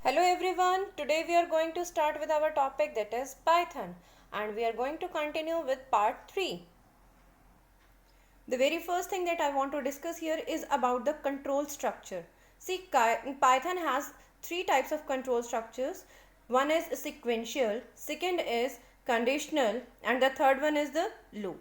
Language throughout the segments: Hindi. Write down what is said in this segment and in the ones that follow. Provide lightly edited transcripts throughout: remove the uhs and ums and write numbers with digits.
Hello everyone, today we are going to start with our topic that is Python and we are going to continue with part 3. The very first thing that I want to discuss here is about the control structure. See, Python has three types of control structures. One is sequential, second is conditional and the third one is the loop.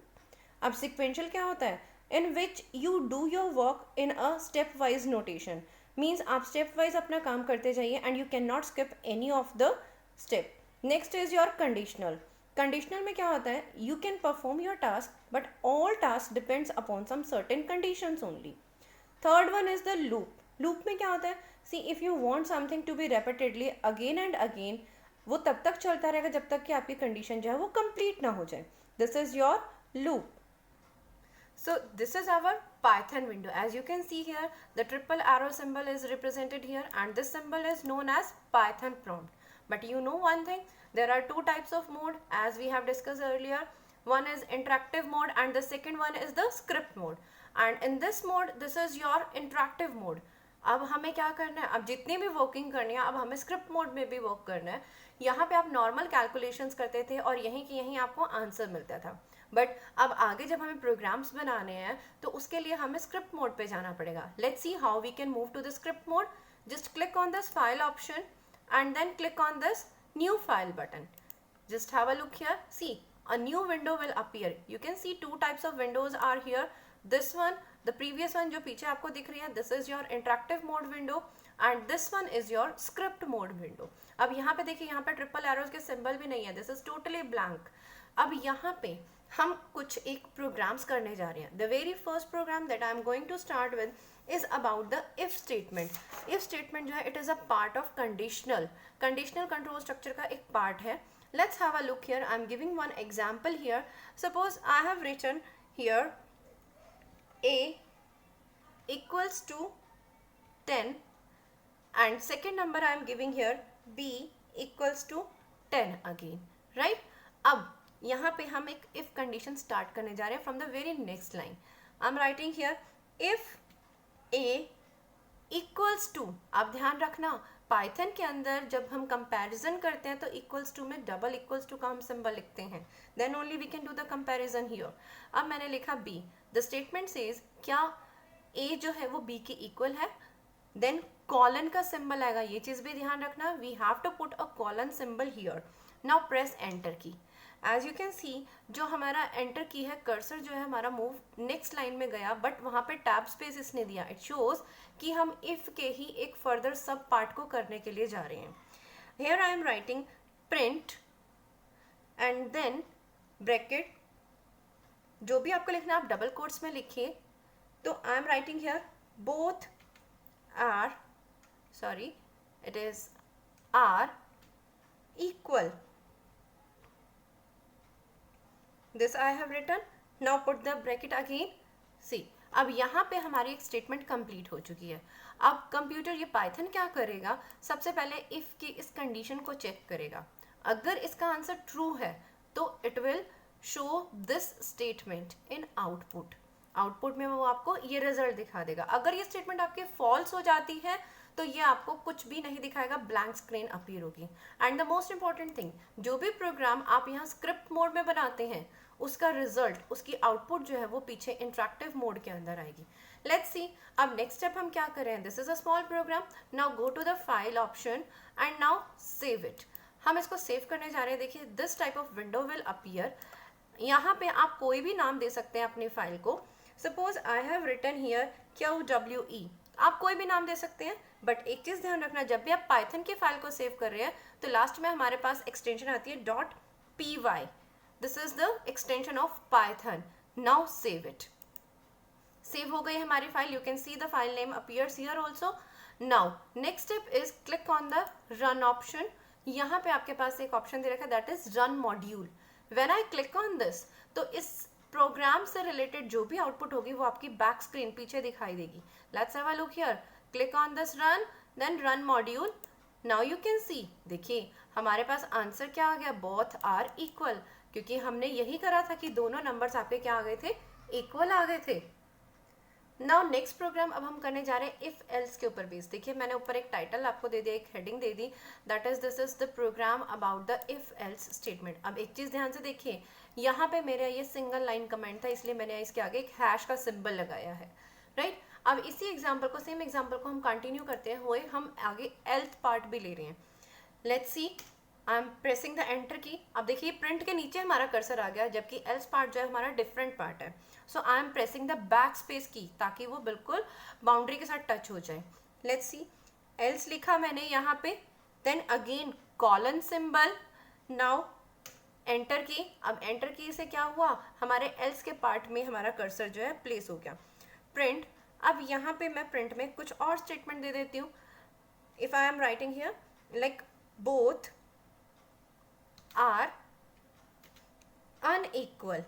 अब sequential क्या होता है? In which you do your work in a stepwise notation. Means आप stepwise अपना काम करते जाइए and you cannot skip any of the step. Next is your conditional. Conditional में क्या होता है? You can perform your task but all task depends upon some certain conditions only. Third one is the loop. Loop में क्या होता है? See if you want something to be repeatedly again and again, वो तब तक चलता रहेगा जब तक कि आपकी कंडीशन जो है वो कंप्लीट ना हो जाए. This is your loop. So this is our Python window. As you can see here, the triple arrow symbol is represented here and this symbol is known as Python prompt. But you know one thing, there are two types of mode as we have discussed earlier. One is interactive mode and the second one is the script mode. And in this mode, this is your interactive mode. अब हमें क्या करना है? अब जितनी भी वर्किंग करनी है, अब हमें स्क्रिप्ट मोड में भी वर्क करना है. यहाँ पे आप नॉर्मल कैलकुलेशंस करते थे और यहीं की यहीं आपको आंसर मिलता था. बट अब आगे जब हमें प्रोग्राम्स बनाने हैं तो उसके लिए हमें स्क्रिप्ट मोड पे जाना पड़ेगा. Let's see how we can move to the script mode. Just click on this file option and then click on this new file button. Just have a look here. See, a new window will appear. You can see two types of windows are here. This one, the previous one जो पीछे आपको दिख रही है, this is your interactive mode window and this one is your script mode window. अब यहाँ पे देखिए, यहाँ पे ट्रिपल एरोज के सिंबल भी नहीं है. This is totally blank. अब यहाँ पे हम कुछ एक प्रोग्राम्स करने जा रहे हैं. The very first program that I am going to start with is about the if statement. If statement जो है it is a part of conditional control structure का एक पार्ट है. Let's have a look here. I am giving one example here. Suppose I have written here a equals to 10 and second number I am giving here b equals to 10 again, right? अब यहाँ पे हम एक इफ कंडीशन स्टार्ट करने जा रहे हैं from the very next line. I am writing here if a equals to. आप ध्यान रखना, पाइथन के अंदर जब हम कंपैरिजन करते हैं तो इक्वल्स टू में डबल इक्वल्स टू का हम सिंबल लिखते हैं. Then only we can do the comparison here. अब मैंने लिखा बी. द स्टेटमेंट सेज क्या ए जो है वो बी के इक्वल है. देन कॉलन का सिंबल आएगा. ये चीज़ भी ध्यान रखना, we have to put a colon symbol here. Now press enter key. As you can see, जो हमारा एंटर की है, कर्सर जो है हमारा मूव नेक्स्ट लाइन में गया बट वहाँ पे टैब स्पेस इसने दिया. इट शोज कि हम इफ के ही एक फर्दर सब पार्ट को करने के लिए जा रहे हैं. Here I am writing print and then bracket. जो भी आपको लिखना आप डबल कोट्स में लिखिए. तो I am writing here both are, sorry it is are equal. This I have written. Now put the bracket again. See, अब यहाँ पे हमारी एक स्टेटमेंट कंप्लीट हो चुकी है. अब कंप्यूटर ये पाइथन क्या करेगा, सबसे पहले इफ की इस कंडीशन को चेक करेगा. अगर इसका आंसर ट्रू है तो it will show this statement in output. Output में वो आपको ये रिजल्ट दिखा देगा. अगर ये स्टेटमेंट आपके फॉल्स हो जाती है तो ये आपको कुछ भी नहीं दिखाएगा, ब्लैंक स्क्रीन अपीयर होगी. And the most important thing, जो भी प्रोग्राम आप यहाँ स्क्रिप्ट मोड में बनाते हैं उसका रिजल्ट, उसकी आउटपुट जो है वो पीछे इंटरेक्टिव मोड के अंदर आएगी. लेट्स सी अब नेक्स्ट स्टेप हम क्या कर रहे हैं. This is a small program. Now go to the file option and now save it. हम इसको सेव करने जा रहे हैं. देखिए this type of window will appear. यहाँ पे आप कोई भी नाम दे सकते हैं अपनी फाइल को. Suppose I have written here QWE. आप कोई भी नाम दे सकते हैं बट एक चीज़ ध्यान रखना, जब भी आप पाइथन की फाइल को सेव कर रहे हैं तो लास्ट में हमारे पास एक्सटेंशन आती है .py. This is the extension of Python. Now save it. Save हो गई हमारी file. You can see the file name appears here also. Now next step is click on the run option. यहाँ पे आपके पास एक ऑप्शन दे रखा है that is run module. When I click on this तो इस प्रोग्राम से रिलेटेड जो भी आउटपुट होगी वो आपकी बैक स्क्रीन पीछे दिखाई देगी. Let's have a look here. Click on this run, then run module. Now you can see, देखिए हमारे पास आंसर क्या आ गया, बोथ आर इक्वल. क्योंकि हमने यही करा था कि दोनों नंबर्स आपके क्या आ गए थे, इक्वल आ गए थे. नाउ नेक्स्ट प्रोग्राम अब हम करने जा रहे हैं इफ एल्स के ऊपर बेस। देखिए मैंने ऊपर एक टाइटल आपको दे दिया, एक हेडिंग दे दी, that is this is the program about the if else statement. अब एक चीज ध्यान से देखिए, यहाँ पे मेरा ये सिंगल लाइन कमेंट था, इसलिए मैंने इसके आगे एक हैश का सिंबल लगाया है, राइट। अब इसी एग्जाम्पल को, सेम एग्जाम्पल को हम कंटिन्यू करते हुए हम आगे एल्थ पार्ट भी ले रहे हैं। Let's see, I am pressing the enter key. अब देखिए प्रिंट के नीचे हमारा कर्सर आ गया, जबकि एल्स पार्ट जो है हमारा डिफरेंट पार्ट है। So I am pressing the backspace key, ताकि वो बिल्कुल बाउंड्री के साथ टच हो जाए। लेट्स सी, एल्स लिखा मैंने यहाँ पे, then again colon symbol, now enter key. अब एंटर की से क्या हुआ, हमारे एल्स के पार्ट में हमारा कर्सर जो है प्लेस हो गया। प्रिंट, अब यहाँ पे मैं प्रिंट में कुछ और स्टेटमेंट दे देती हूँ। If I am writing here like both are unequal,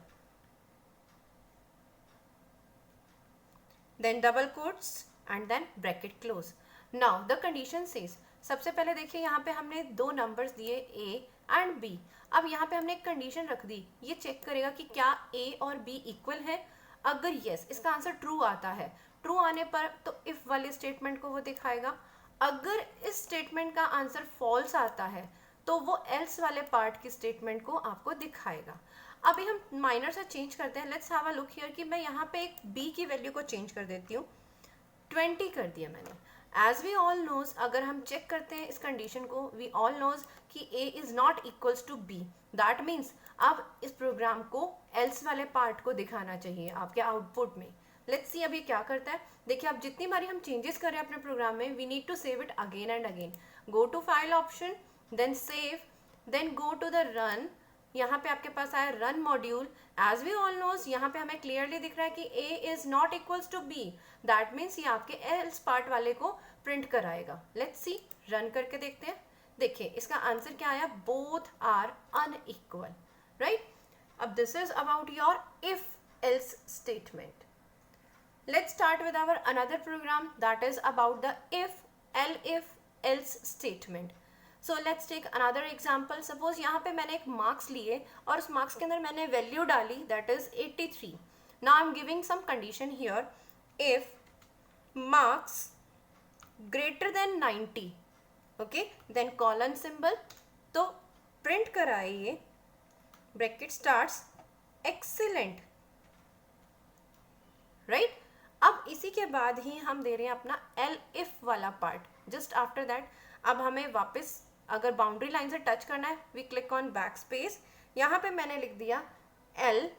then double quotes and then bracket close. Now the condition says, सबसे पहले देखिए यहाँ पे हमने दो नंबर्स दिए a and b। अब यहाँ पे हमने एक कंडीशन रख दी, ये चेक करेगा कि क्या a और b इक्वल है। अगर yes, इसका आंसर ट्रू आता है, ट्रू आने पर तो इफ वाले स्टेटमेंट को वो दिखाएगा। अगर इस स्टेटमेंट का आंसर फॉल्स आता है तो वो एल्स वाले पार्ट की स्टेटमेंट को आपको दिखाएगा। अभी हम माइनर से चेंज करते हैं। Let's have a look here कि मैं यहाँ पे एक b की वैल्यू को चेंज कर देती हूँ, 20 कर दिया मैंने। एज वी ऑल नोज, अगर हम चेक करते हैं इस कंडीशन को, वी ऑल नोज कि a is not equals to b। That means अब इस प्रोग्राम को एल्स वाले पार्ट को दिखाना चाहिए आपके आउटपुट में। लेट्स सी अब ये क्या करता है। देखिए अब जितनी बारी हम चेंजेस कर रहे हैं अपने प्रोग्राम में, we need to save it again and again. Go to file option, then save, then go to the run. यहाँ पे आपके पास आया run module. As we all knows, यहाँ पे हमें क्लियरली दिख रहा है कि a is not equals to b। That means ये आपके एल्स पार्ट वाले को प्रिंट कराएगा। लेट्स सी, रन करके देखते हैं। देखिए इसका आंसर क्या आया, बोथ आर अनइक्वल, राइट। अब this is about your if else statement. Let's start with our another program that is about the if else statement. So let's take another example. Suppose यहाँ पे मैंने एक marks लिए और उस marks के अंदर मैंने value डाली, that is 83. Now I'm giving some condition here. If marks greater than 90, okay, then colon symbol, तो print कराइए, bracket starts excellent, right? अब इसी के बाद ही हम दे रहे हैं अपना एल इफ वाला पार्ट। जस्ट आफ्टर दैट अब हमें वापस अगर बाउंड्री लाइन से टच करना है, we click on back space. यहाँ पे मैंने लिख दिया एल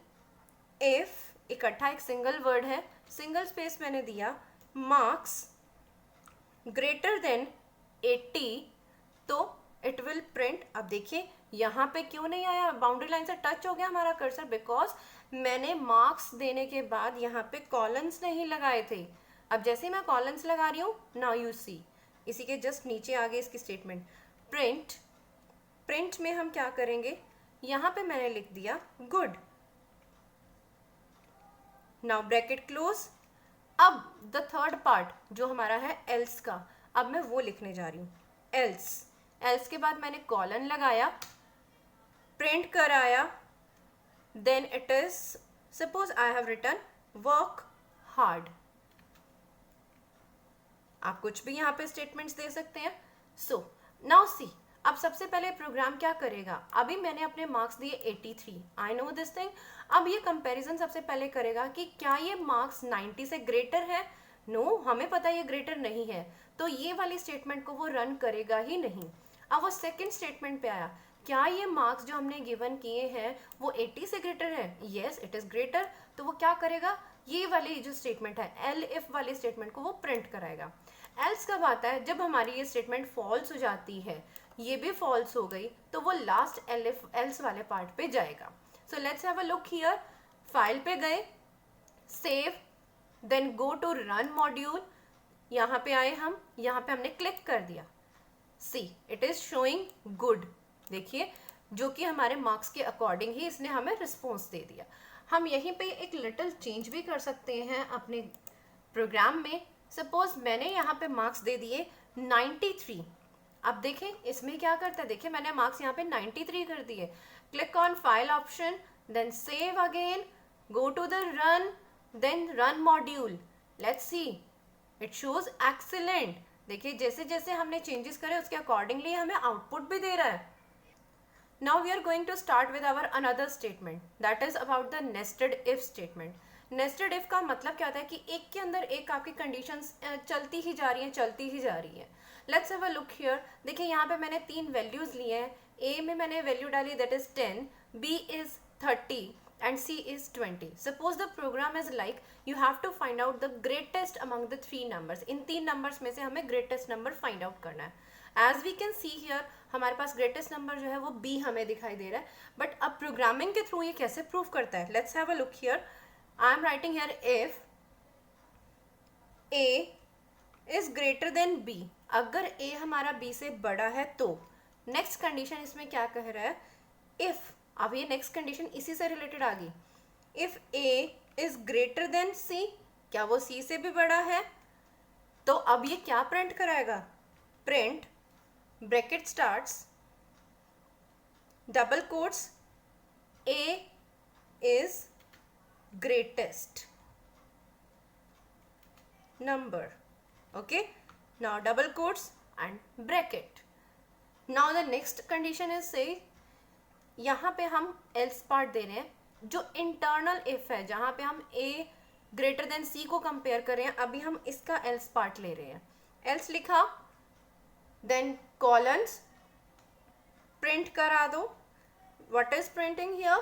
इफ, इकट्ठा एक सिंगल वर्ड है, सिंगल स्पेस मैंने दिया, मार्क्स ग्रेटर देन 80, तो इट विल प्रिंट। अब देखिए यहाँ पे क्यों नहीं आया, बाउंड्री लाइन से टच हो गया हमारा कर्सर, बिकॉज मैंने मार्क्स देने के बाद यहाँ पे कॉलम्स नहीं लगाए थे। अब जैसे मैं कॉलम्स लगा रही हूँ, नाउ यू सी, इसी के जस्ट नीचे आगे इसकी स्टेटमेंट प्रिंट। प्रिंट में हम क्या करेंगे, यहाँ पे मैंने लिख दिया गुड। Now bracket close. अब द थर्ड पार्ट जो हमारा है एल्स का, अब मैं वो लिखने जा रही हूँ, एल्स। एल्स के बाद मैंने कॉलन लगाया, प्रिंट कराया, then it is, suppose I have written work hard. आप कुछ भी यहाँ पे स्टेटमेंट्स दे सकते हैं। So now see, अब सबसे पहले प्रोग्राम क्या करेगा, अभी मैंने अपने मार्क्स दिए 83, आई नो दिस थिंग। अब ये कंपैरिजन सबसे पहले करेगा कि क्या ये मार्क्स 90 से ग्रेटर है। नो, हमें पता है ये ग्रेटर नहीं है, तो ये वाली स्टेटमेंट को वो रन करेगा ही नहीं। अब वो सेकेंड स्टेटमेंट पे आया, क्या ये मार्क्स जो हमने गिवन किए हैं वो 80 से ग्रेटर है, येस इट इज ग्रेटर, तो वो क्या करेगा, ये वाली जो स्टेटमेंट है एल इफ वाली स्टेटमेंट को वो प्रिंट कराएगा। एल्स कब आता है, जब हमारी ये स्टेटमेंट फॉल्स हो जाती है, ये भी फॉल्स हो गई, तो वो लास्ट एल इफ एल्स वाले पार्ट पे जाएगा। So let's have a look here, file पे गए, save, then go to run module, यहाँ पे आए हम, यहाँ पे हमने क्लिक कर दिया, see it is showing good. देखिए जो कि हमारे मार्क्स के अकॉर्डिंग ही इसने हमें रिस्पॉन्स दे दिया। हम यहीं पे एक लिटिल चेंज भी कर सकते हैं अपने प्रोग्राम में। सपोज मैंने यहाँ पे मार्क्स दे दिए 93, अब देखें इसमें क्या करता है, देखिए मैंने मार्क्स यहाँ पे 93 कर दिए। Click on file option, then save again, go to the run, then run module, let's see, it shows excellent. देखिए जैसे जैसे हमने चेंजेस करे उसके अकॉर्डिंगली हमें आउटपुट भी दे रहा है। Now we are going to start with our another statement, that is about the nested if statement. Nested if का मतलब क्या होता है कि एक के अंदर एक आपकी कंडीशंस चलती ही जा रही हैं, चलती ही जा रही हैं। Let's have a look here. देखिए यहाँ पे मैंने 3 वैल्यूज लिए हैं। ए में मैंने वैल्यू डाली that is 10, B is 30 and C is 20. Suppose the program is like you have to find out the greatest among the 3 numbers. In 3 numbers में से हमें greatest number find out करना है। As we can see here, हमारे पास greatest number जो है वो B हमें दिखाई दे रहा है, बट अब प्रोग्रामिंग के थ्रू ये कैसे प्रूव करता है? Let's have a look here. I am writing here if A is greater than B. अगर A हमारा B से बड़ा है तो नेक्स्ट कंडीशन इसमें क्या कह रहा है? इफ, अब ये नेक्स्ट कंडीशन इसी से रिलेटेड आ गई। If A is greater than C, क्या वो C से भी बड़ा है? तो अब ये क्या प्रिंट कराएगा? Print bracket starts double quotes A is greatest number. Okay, now double quotes and bracket. Now the next condition is say, यहाँ पे हम else पार्ट दे रहे हैं जो इंटरनल इफ है, जहाँ पे हम A ग्रेटर देन C को कंपेयर कर रहे हैं। अभी हम इसका else पार्ट ले रहे हैं। else लिखा, देन कॉलन्स प्रिंट करा दो। What is printing here?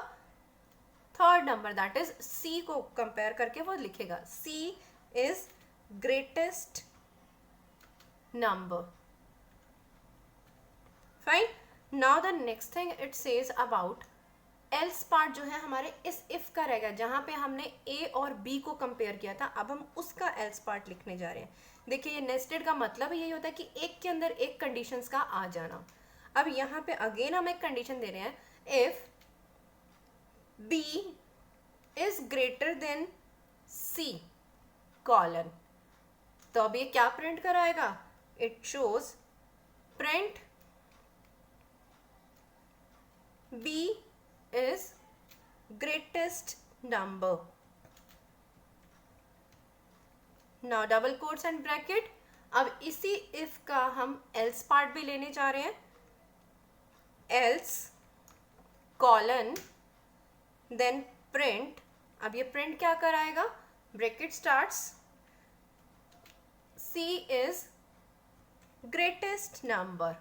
Third number, that is C को कंपेयर करके वो लिखेगा C is greatest number. Fine. Now the next thing it says about else part जो है हमारे इस इफ का रहेगा, जहां पे हमने A और B को कंपेयर किया था। अब हम उसका एल्स पार्ट लिखने जा रहे हैं। देखिए ये नेस्टेड का मतलब यही होता है कि एक के अंदर एक कंडीशंस का आ जाना। अब यहाँ पे अगेन हम एक कंडीशन दे रहे हैं, if B is greater than C colon, तो अब ये क्या प्रिंट कराएगा? It shows print B is greatest number. Now double quotes and bracket. अब इसी if का हम else पार्ट भी लेने जा रहे हैं। else colon then print, अब ये print क्या कराएगा? bracket starts C is greatest number.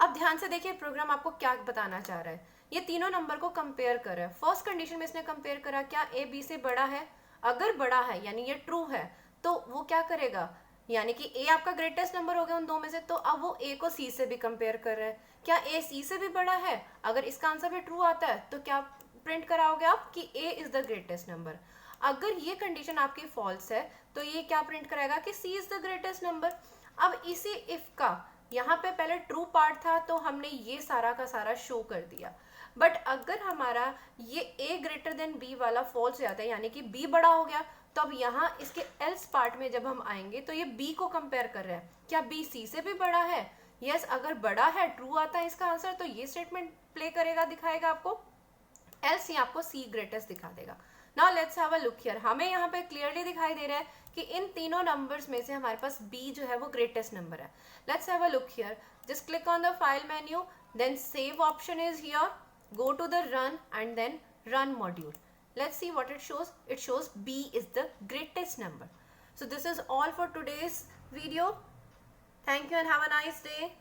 अब ध्यान से देखिए प्रोग्राम आपको क्या बताना चाह रहा है। ये तीनों नंबर को कंपेयर कर रहा है। फर्स्ट कंडीशन में इसने कंपेयर करा, क्या A B से बड़ा है? अगर बड़ा है यानी ये ट्रू है, तो वो क्या करेगा? यानी कि A आपका ग्रेटेस्ट नंबर हो गया उन दो में से, तो अब वो A को C से भी कंपेयर कर रहा है। क्या A C से भी बड़ा है? अगर इसका आंसर भी ट्रू आता है तो क्या प्रिंट कराओगे आप कि A is the greatest number. अगर ये कंडीशन आपकी फॉल्स है तो ये क्या प्रिंट कराएगा कि C is the greatest number. अब इसी इफ का यहाँ पे पहले ट्रू पार्ट था तो हमने ये सारा का सारा शो कर दिया, बट अगर हमारा ये A ग्रेटर देन B वाला फॉल्स हो जाता है यानी कि B बड़ा हो गया, तो अब यहाँ इसके एल्स पार्ट में जब हम आएंगे तो ये B को कंपेयर कर रहा है, क्या B C से भी बड़ा है? यस, अगर बड़ा है, ट्रू आता है इसका आंसर, तो ये स्टेटमेंट प्ले करेगा, दिखाएगा आपको, एल्स ये आपको C ग्रेटेस्ट दिखा देगा। Now let's have a look here. हमें यहाँ पे क्लियरली दिखाई दे रहा है कि इन तीनों नंबर्स में से हमारे पास B जो है वो ग्रेटेस्ट नंबर है। Let's have a look here. Just click on the file menu, then save option is here, go to the run and then run module. Let's see what it shows. It shows B is the greatest number. So this is all for today's video. Thank you and have a nice day.